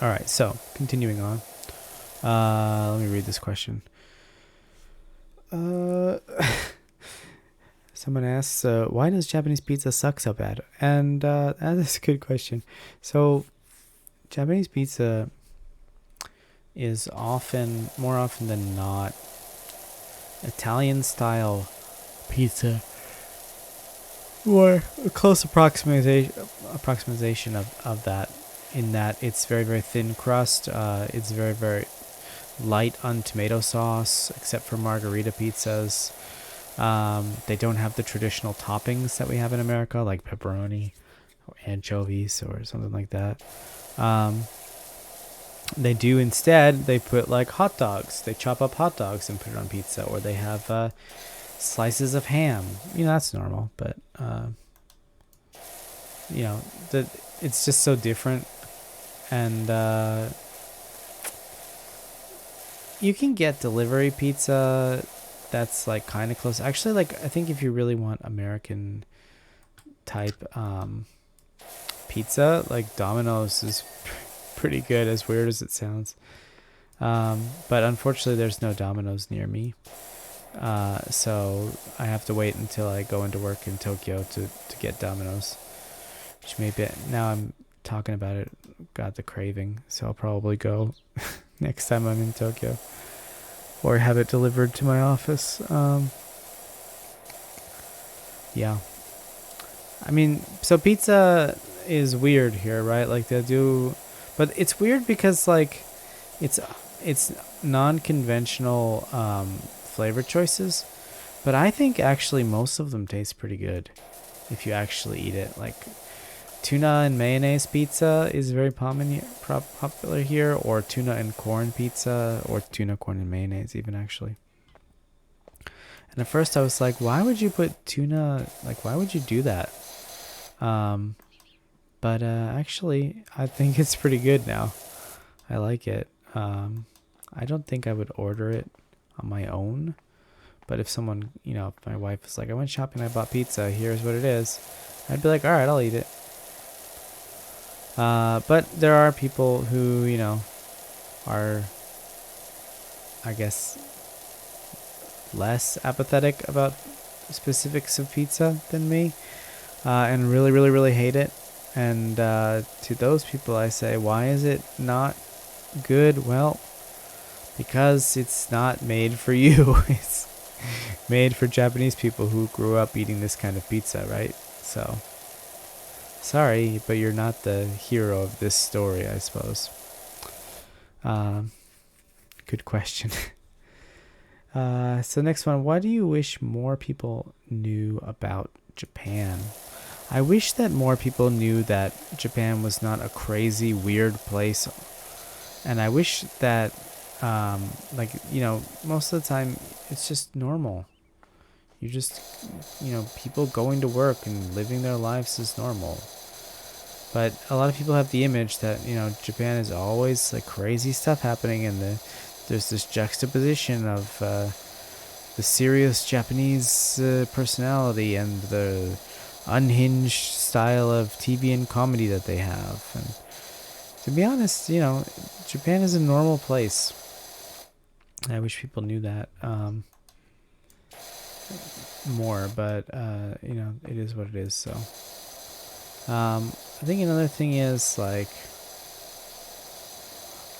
All right, so continuing on. Let me read this question. Someone asks, why does Japanese pizza suck so bad? And that is a good question. So, Japanese pizza is more often than not, Italian style pizza, or a close approximation of that, in that it's very, very thin crust. It's very, very light on tomato sauce, except for margarita pizzas. They don't have the traditional toppings that we have in America, like pepperoni or anchovies or something like that. They do instead, they put like hot dogs. They chop up hot dogs and put it on pizza, or they have slices of ham. That's normal, but it's just so different. And you can get delivery pizza that's like kind of close. Actually, like I think if you really want American type pizza, like Domino's is pretty good, as weird as it sounds. But unfortunately, there's no Domino's near me. So I have to wait until I go into work in Tokyo to get Domino's. Which maybe, now I'm talking about it, got the craving. So I'll probably go next time I'm in Tokyo. Or have it delivered to my office. Yeah. I mean, so pizza is weird here, right? Like they do, but it's weird because like it's non-conventional flavor choices, but I think actually most of them taste pretty good if you actually eat it. Like tuna and mayonnaise pizza is very popular here, or tuna and corn pizza, or tuna, corn, and mayonnaise even, actually. And at first I was like, why would you put tuna, like why would you do that? But actually I think it's pretty good now. I like it. I don't think I would order it on my own, but if someone, if my wife was like, I went shopping, I bought pizza, here's what it is, I'd be like, all right, I'll eat it. But there are people who, are, I guess, less apathetic about specifics of pizza than me, and really, really, really hate it. And to those people, I say, why is it not good? Well, because it's not made for you. It's made for Japanese people who grew up eating this kind of pizza, right? So, sorry, but you're not the hero of this story, I suppose. Good question. So next one, why do you wish more people knew about Japan? I wish that more people knew that Japan was not a crazy, weird place. And I wish that, most of the time it's just normal. You just, people going to work and living their lives is normal. But a lot of people have the image that, Japan is always like crazy stuff happening, and there's this juxtaposition of the serious Japanese personality and the unhinged style of TV and comedy that they have. And to be honest, Japan is a normal place. I wish people knew that more, but it is what it is. So I think another thing is, like,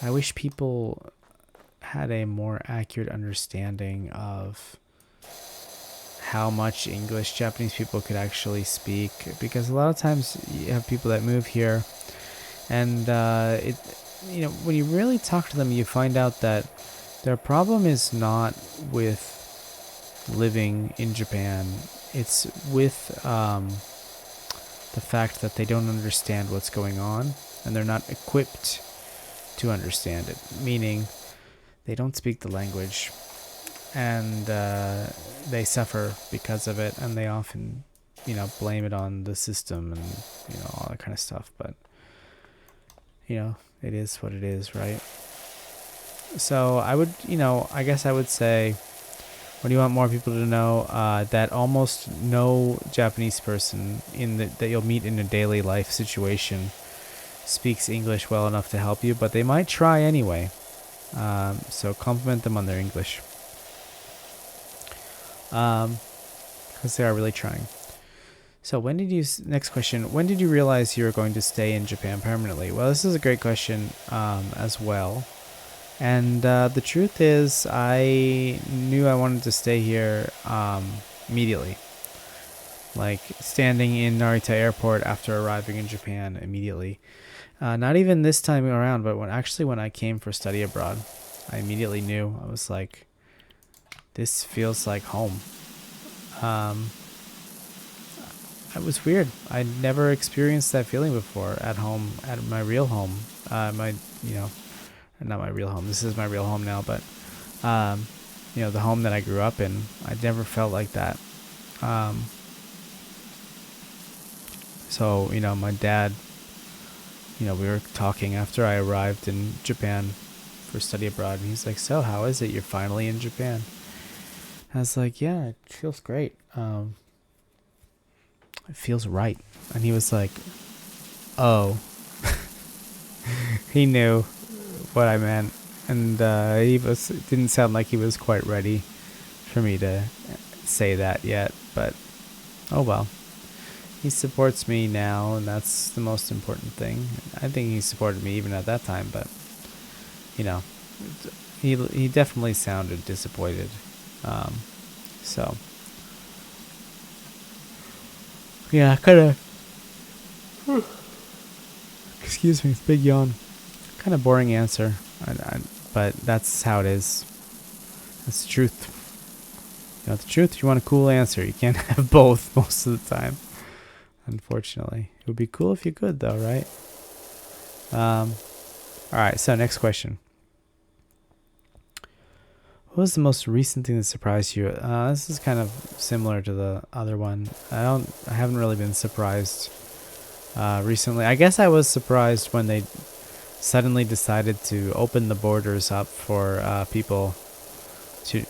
I wish people had a more accurate understanding of how much English Japanese people could actually speak, because a lot of times you have people that move here, and when you really talk to them, you find out that their problem is not with living in Japan. It's with the fact that they don't understand what's going on, and they're not equipped to understand it, meaning they don't speak the language, and they suffer because of it, and they often, blame it on the system and, all that kind of stuff. But, it is what it is, right? So I would, I guess I would say, what do you want more people to know? That almost no Japanese person that you'll meet in a daily life situation speaks English well enough to help you, but they might try anyway. So compliment them on their English, because they are really trying. So next question, when did you realize you were going to stay in Japan permanently? Well, this is a great question as well. And the truth is, I knew I wanted to stay here immediately. Like standing in Narita Airport after arriving in Japan immediately. Not even this time around, but when I came for study abroad, I immediately knew. I was like, this feels like home. It was weird. I'd never experienced that feeling before at home, at my real home. Not my real home. This is my real home now, but the home that I grew up in. I'd never felt like that. So, my dad, we were talking after I arrived in Japan for study abroad, and he's like, so how is it? You're finally in Japan. I was like, yeah, it feels great. It feels right. And he was like, oh. He knew what I meant. And it didn't sound like he was quite ready for me to say that yet. But, oh well. He supports me now, and that's the most important thing. I think he supported me even at that time, but, he definitely sounded disappointed. So, yeah, kind of. Excuse me, big yawn. Kind of boring answer, but that's how it is. That's the truth. The truth. You want a cool answer. You can't have both most of the time. Unfortunately, it would be cool if you could, though, right? All right. So next question. What was the most recent thing that surprised you? This is kind of similar to the other one. I haven't really been surprised recently. I guess I was surprised when they suddenly decided to open the borders up for people to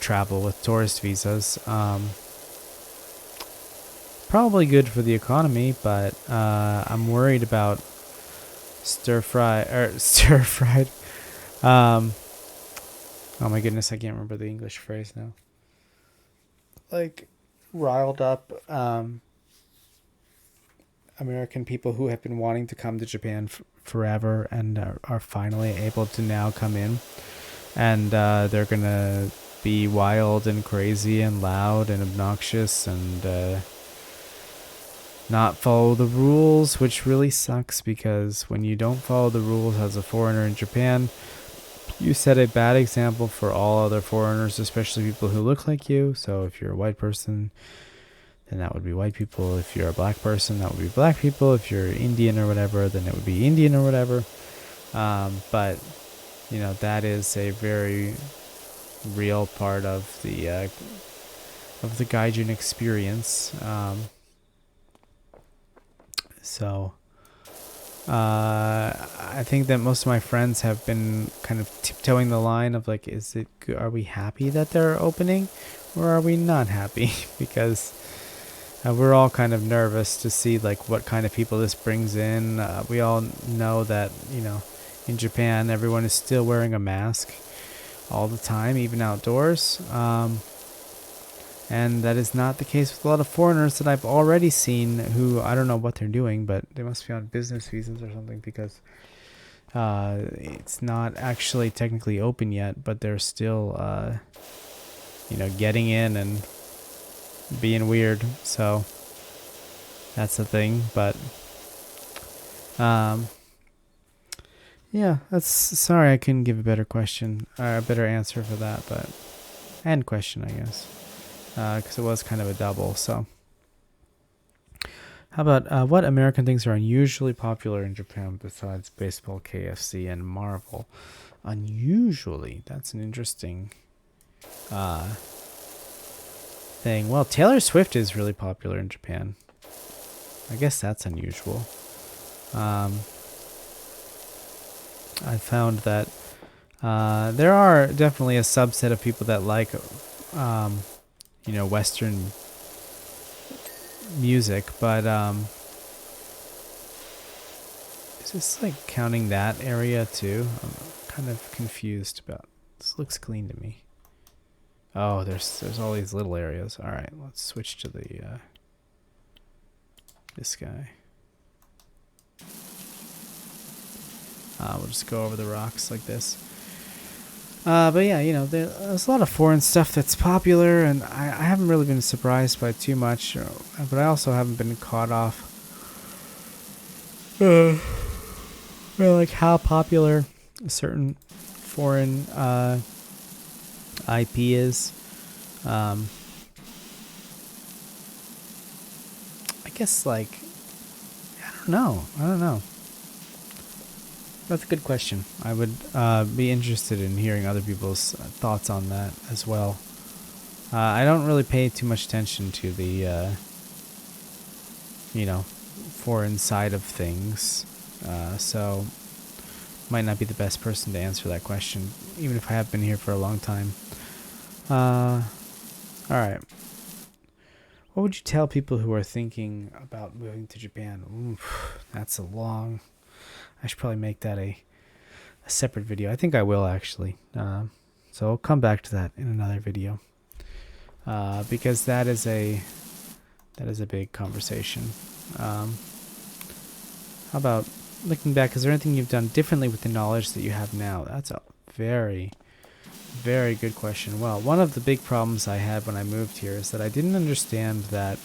travel with tourist visas. Probably good for the economy, but I'm worried about stir-fried. Oh my goodness, I can't remember the English phrase now. Like, riled up American people who have been wanting to come to Japan forever and are finally able to now come in. And they're going to be wild and crazy and loud and obnoxious and not follow the rules, which really sucks because when you don't follow the rules as a foreigner in Japan, you set a bad example for all other foreigners, especially people who look like you. So if you're a white person, then that would be white people. If you're a black person, that would be black people. If you're Indian or whatever, then it would be Indian or whatever. But, that is a very real part of the gaijin experience. So I think that most of my friends have been kind of tiptoeing the line of like, are we happy that they're opening or are we not happy? Because we're all kind of nervous to see like what kind of people this brings in. We all know that, in Japan, everyone is still wearing a mask all the time, even outdoors. And that is not the case with a lot of foreigners that I've already seen who, I don't know what they're doing, but they must be on business visas or something because it's not actually technically open yet, but they're still, getting in and being weird. So that's the thing. But, yeah, sorry I couldn't give a better question, or a better answer for that, and question, I guess. Because it was kind of a double. So, how about what American things are unusually popular in Japan besides baseball, KFC, and Marvel? Unusually, that's an interesting thing. Well, Taylor Swift is really popular in Japan. I guess that's unusual. I found that there are definitely a subset of people that like Western music, but Is this like counting that area too? I'm kind of confused about. This looks clean to me. Oh, there's all these little areas. All right, let's switch to the this guy. We'll just go over the rocks like this. But yeah, you know, there's a lot of foreign stuff that's popular, and I haven't really been surprised by too much, but I also haven't been caught off by like how popular a certain foreign IP is. I guess like I don't know. That's a good question. I would be interested in hearing other people's thoughts on that as well. I don't really pay too much attention to the, you know, foreign side of things, so might not be the best person to answer that question, even if I have been here for a long time. All right. What would you tell people who are thinking about moving to Japan? Oof, that's a long... I should probably make that a separate video. I think I will actually. So I'll come back to that in another video. Because that is a big conversation. How about looking back, is there anything you've done differently with the knowledge that you have now? That's a very, very good question. Well, one of the big problems I had when I moved here is that I didn't understand that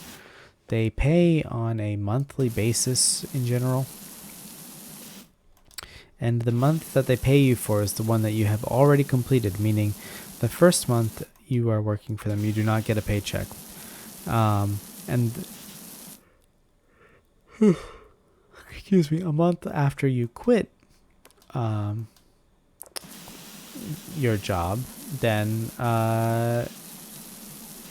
they pay on a monthly basis in general. And the month that they pay you for is the one that you have already completed, meaning the first month you are working for them, you do not get a paycheck. And excuse me, a month after you quit your job, then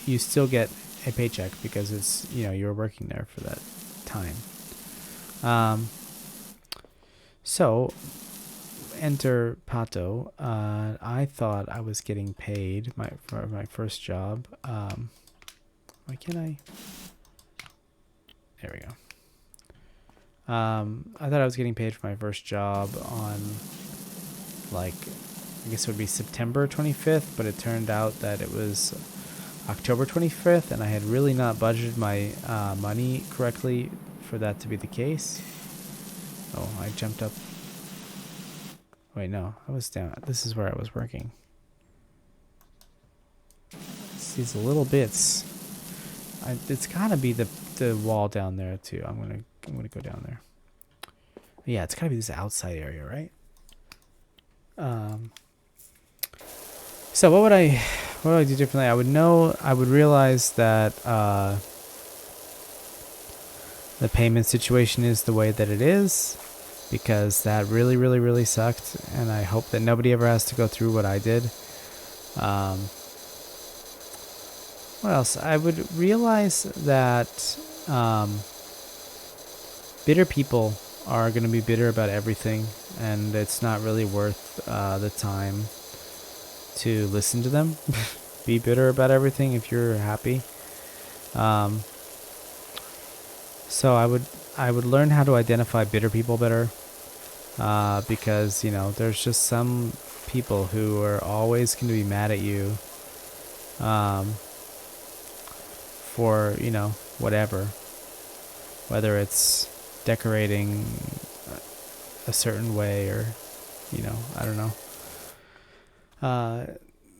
you still get a paycheck because it's, you know, you're working there for that time. So, enter Pato. I thought I was getting paid for my first job. Why can't I? There we go. I thought I was getting paid for my first job on, like, I guess it would be September 25th, but it turned out that it was October 25th, and I had really not budgeted my money correctly for that to be the case. Oh, I jumped up. Wait, no, I was down. This is where I was working. It's these little bits. It's gotta be the wall down there too. I'm gonna go down there. Yeah, it's gotta be this outside area, right? So what would I do differently? I would realize that the payment situation is the way that it is, because that really, really, really sucked, and I hope that nobody ever has to go through what I did. What else? I would realize that bitter people are going to be bitter about everything, and it's not really worth the time to listen to them. Be bitter about everything if you're happy. So I would learn how to identify bitter people better, because, you know, there's just some people who are always going to be mad at you for, you know, whatever, whether it's decorating a certain way or, you know, I don't know.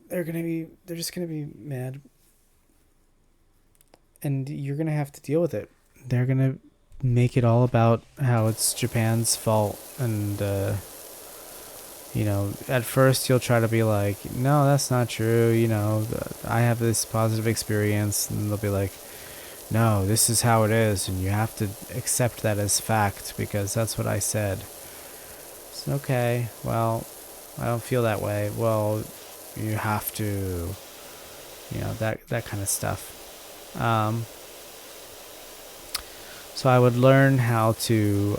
They're just gonna be mad, and you're gonna have to deal with it. They're gonna make it all about how it's Japan's fault, and you know, at first you'll try to be like, no, that's not true, you know, I have this positive experience, and they'll be like, no, this is how it is, and you have to accept that as fact because that's what I said. It's okay, well, I don't feel that way. Well, you have to, you know, that kind of stuff. So I would learn how to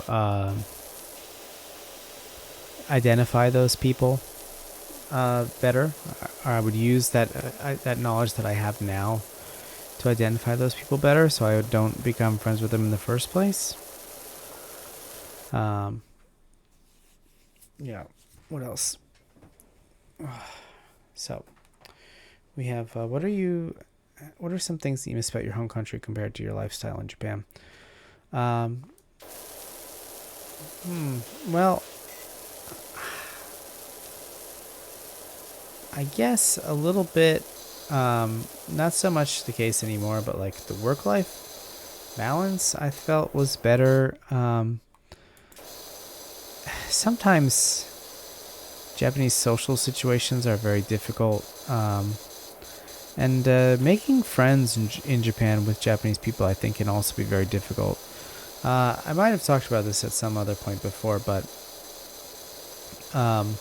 identify those people better. Or I would use that knowledge that I have now to identify those people better, so I don't become friends with them in the first place. Yeah. What else? So we have what are some things that you miss about your home country compared to your lifestyle in Japan? Um, well, I guess a little bit. Not so much the case anymore, but like the work life balance I felt was better. Sometimes Japanese social situations are very difficult. And making friends in Japan with Japanese people, I think, can also be very difficult. I might have talked about this at some other point before, but um,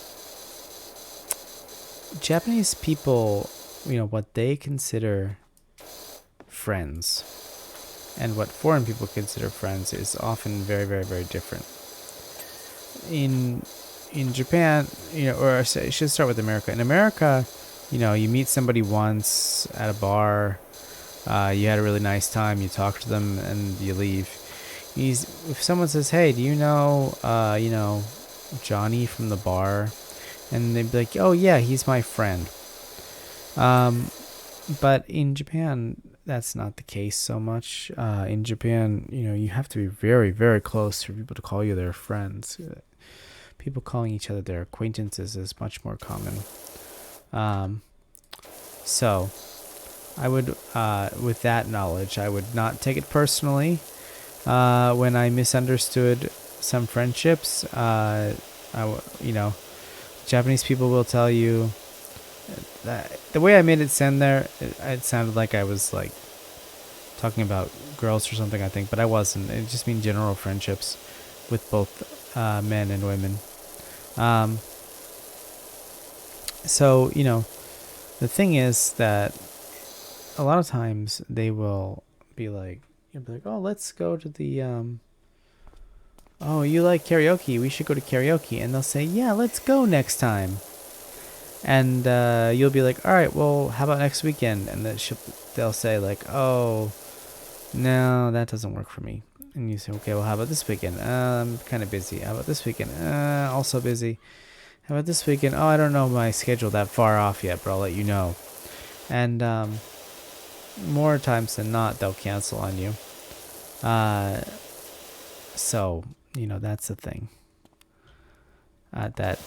Japanese people, what they consider friends and what foreign people consider friends is often very, very, very different. In Japan, or I should start with America. In America, you meet somebody once at a bar, you had a really nice time, you talk to them, and you leave. If someone says, "Hey, do you know, Johnny from the bar?" and they'd be like, "Oh yeah, he's my friend." Um, but in Japan, that's not the case so much. In Japan, you have to be very, very close for people to call you their friends. People calling each other their acquaintances is much more common. Um, so I would, with that knowledge, I would not take it personally. When I misunderstood some friendships, Japanese people will tell you that the way I made it sound there, it sounded like I was like talking about girls or something, I think, but I wasn't. It just mean general friendships with both men and women. Um, so, the thing is that a lot of times they will be like, oh, let's go to the, oh, you like karaoke? We should go to karaoke. And they'll say, yeah, let's go next time. And you'll be like, all right, well, how about next weekend? And they'll say like, oh, no, that doesn't work for me. And you say, okay, well, how about this weekend? I'm kind of busy. How about this weekend? Also busy. How about this weekend? Oh, I don't know my schedule that far off yet, but I'll let you know. And more times than not, they'll cancel on you. So, that's the thing. That,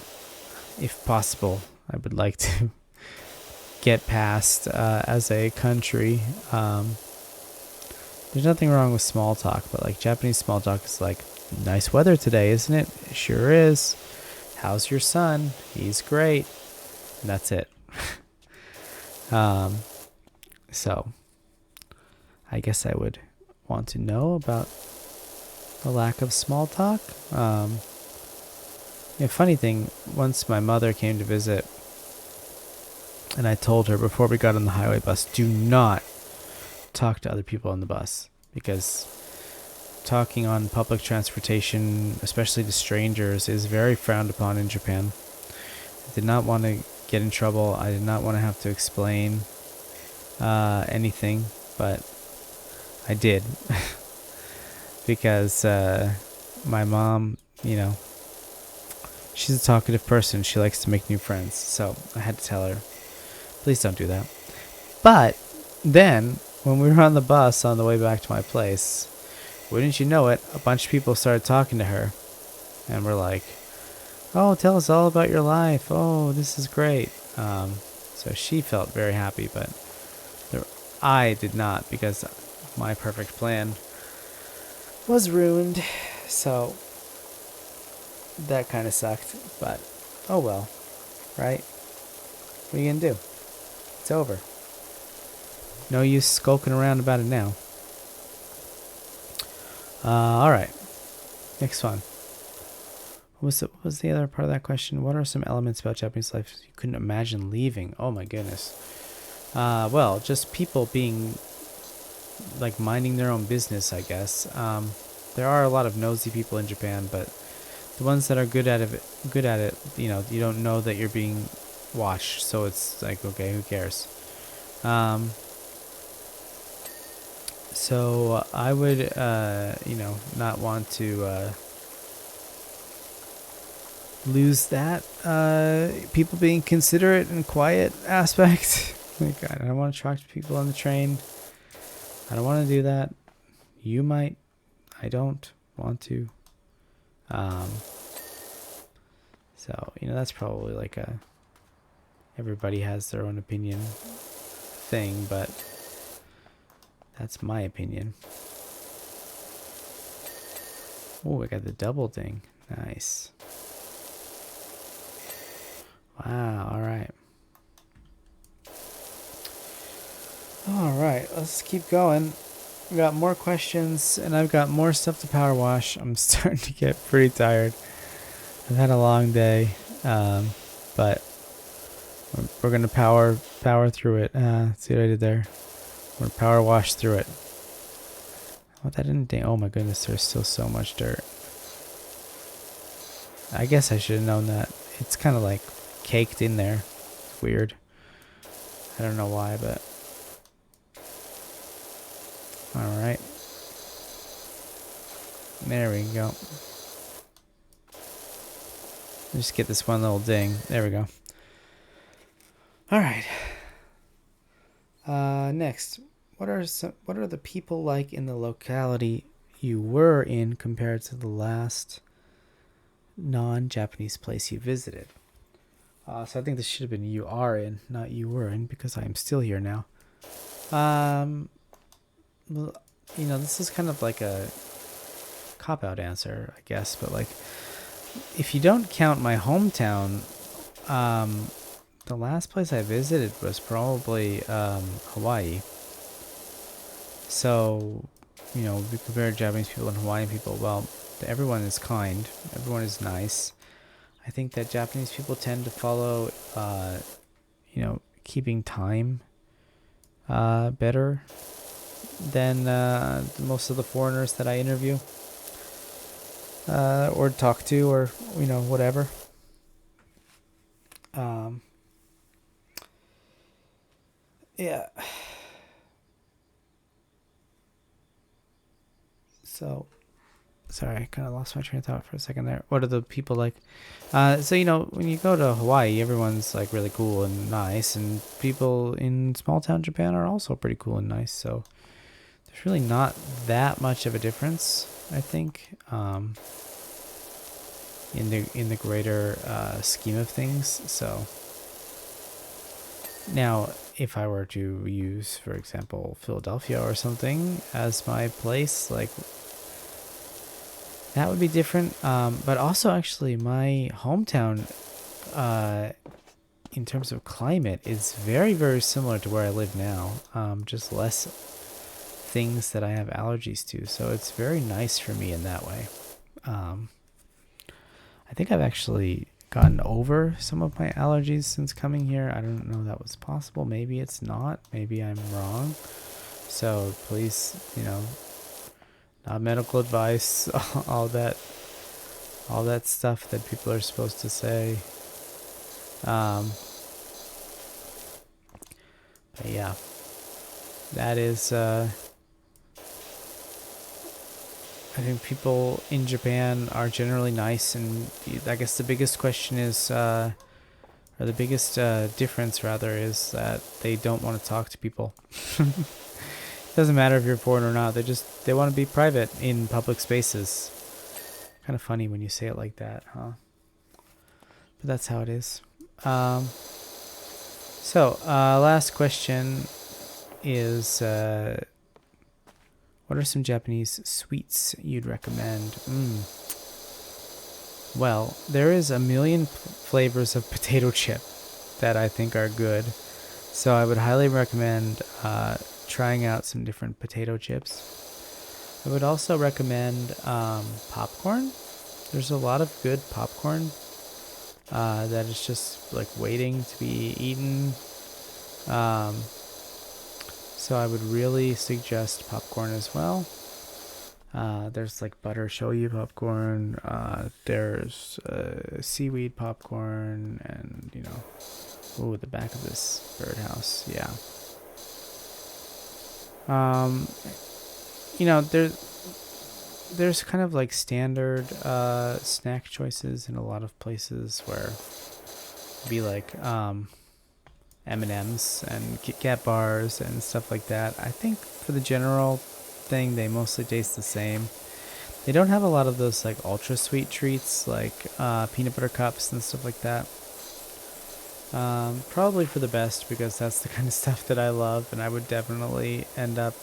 if possible, I would like to get past as a country. There's nothing wrong with small talk, but like Japanese small talk is like, nice weather today, isn't it? It sure is. How's your son? He's great. And that's it. So I guess I would want to know about the lack of small talk. Funny thing, once my mother came to visit, and I told her before we got on the highway bus, do not talk to other people on the bus, because talking on public transportation, especially to strangers, is very frowned upon in Japan. I did not want to get in trouble. I did not want to have to explain anything, but I did. Because my mom, she's a talkative person. She likes to make new friends. So I had to tell her, please don't do that. But then, when we were on the bus on the way back to my place, wouldn't you know it, a bunch of people started talking to her. And we're like, oh, tell us all about your life. Oh, this is great. So she felt very happy, but I did not, because my perfect plan was ruined. So that kind of sucked, but oh well, right? What are you gonna do? It's over. No use skulking around about it now. All right, next one. What was the other part of that question? What are some elements about Japanese life you couldn't imagine leaving? Oh my goodness. Well, just people being like minding their own business, I guess. There are a lot of nosy people in Japan, but the ones that are good at it, you don't know that you're being watched, so it's like, okay, who cares? So I would, not want to lose that people being considerate and quiet aspect. Like, I don't want to talk to people on the train. I don't want to do that. You might. I don't want to. So, that's probably like everybody has their own opinion thing, but that's my opinion. Oh, I got the double ding. Nice. Wow, alright. Alright, let's keep going. We got more questions, and I've got more stuff to power wash. I'm starting to get pretty tired. I've had a long day, but we're gonna power through it. See what I did there? We're gonna power wash through it. Oh, that didn't ding. Oh my goodness, there's still so much dirt. I guess I should have known that. It's kind of like caked in there. It's weird. I don't know why, but all right. There we go. Just get this one little ding. There we go. All right. Next, what are the people like in the locality you were in compared to the last non-Japanese place you visited? So I think this should have been you are in, not you were in, because I am still here now. Well, this is kind of like a cop-out answer, I guess, but like, if you don't count my hometown, the last place I visited was probably Hawaii. So, we compare Japanese people and Hawaiian people. Well, everyone is kind. Everyone is nice. I think that Japanese people tend to follow, keeping time better than most of the foreigners that I interview or talk to, or whatever. Yeah. So, sorry, I kind of lost my train of thought for a second there. What are the people like? So, when you go to Hawaii, everyone's like really cool and nice, and people in small town Japan are also pretty cool and nice. So there's really not that much of a difference, I think, in the greater scheme of things. So now, if I were to use, for example, Philadelphia or something as my place, like, that would be different. But also, actually, my hometown, in terms of climate, is very, very similar to where I live now. Just less things that I have allergies to. So it's very nice for me in that way. I think I've actually gotten over some of my allergies since coming here. I don't know if that was possible. Maybe it's not. Maybe I'm wrong. So please, not medical advice, all that stuff that people are supposed to say. But yeah, that is, I think people in Japan are generally nice, and I guess the biggest question is, or the biggest difference rather, is that they don't want to talk to people. It doesn't matter if you're foreign or not. They want to be private in public spaces. Kind of funny when you say it like that, huh? But that's how it is. So last question is, what are some Japanese sweets you'd recommend? Well, there is a million flavors of potato chip that I think are good. So I would highly recommend trying out some different potato chips. I would also recommend popcorn. There's a lot of good popcorn that is just like waiting to be eaten. So I would really suggest popcorn as well. There's like butter shoyu popcorn. There's seaweed popcorn, and ooh, the back of this birdhouse. Yeah. There's there's kind of like standard snack choices in a lot of places where it'd be like M&Ms and Kit Kat bars and stuff like that. I think for the general thing, they mostly taste the same. They don't have a lot of those like ultra sweet treats like peanut butter cups and stuff like that. Probably for the best, because that's the kind of stuff that I love, and I would definitely end up,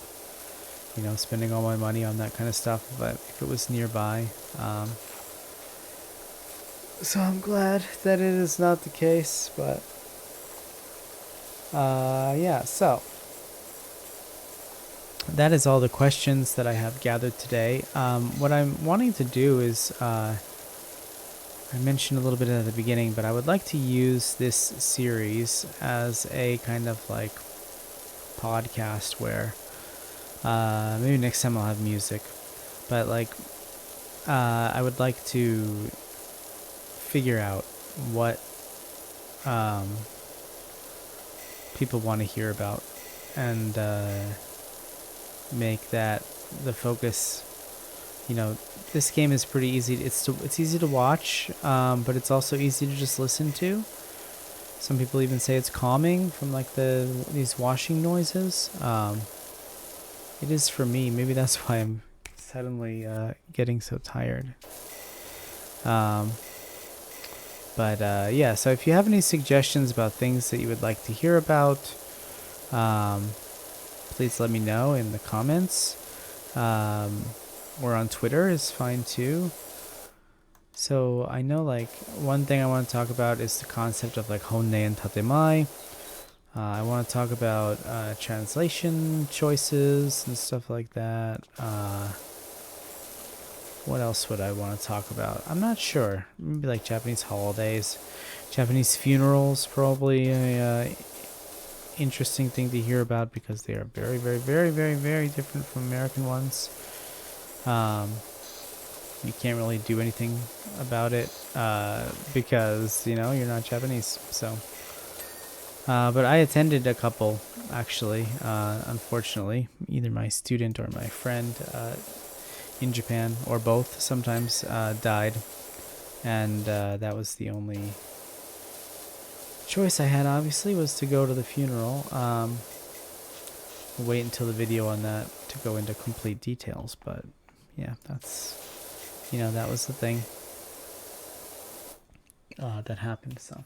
spending all my money on that kind of stuff if it was nearby. So I'm glad that it is not the case, but yeah, so that is all the questions that I have gathered today. What I'm wanting to do is, I mentioned a little bit at the beginning, but I would like to use this series as a kind of like podcast where maybe next time I'll have music, but like I would like to figure out what people want to hear about, and make that the focus. This game is pretty easy. It's easy to watch, but it's also easy to just listen to. Some people even say it's calming from like these washing noises. It is for me. Maybe that's why I'm suddenly getting so tired. But yeah, so if you have any suggestions about things that you would like to hear about, please let me know in the comments. Or on Twitter is fine too. So I know like one thing I want to talk about is the concept of like honne and tatemai. I want to talk about translation choices and stuff like that. What else would I want to talk about? I'm not sure. Maybe like Japanese holidays, Japanese funerals, probably a interesting thing to hear about, because they are very, very, very, very, very different from American ones. You can't really do anything about it because you're not Japanese. So, but I attended a couple actually. Unfortunately, either my student or my friend in Japan, or both, sometimes died, and that was the only choice I had. Obviously, was to go to the funeral. Wait until the video on that to go into complete details, but yeah, that was the thing that happened. So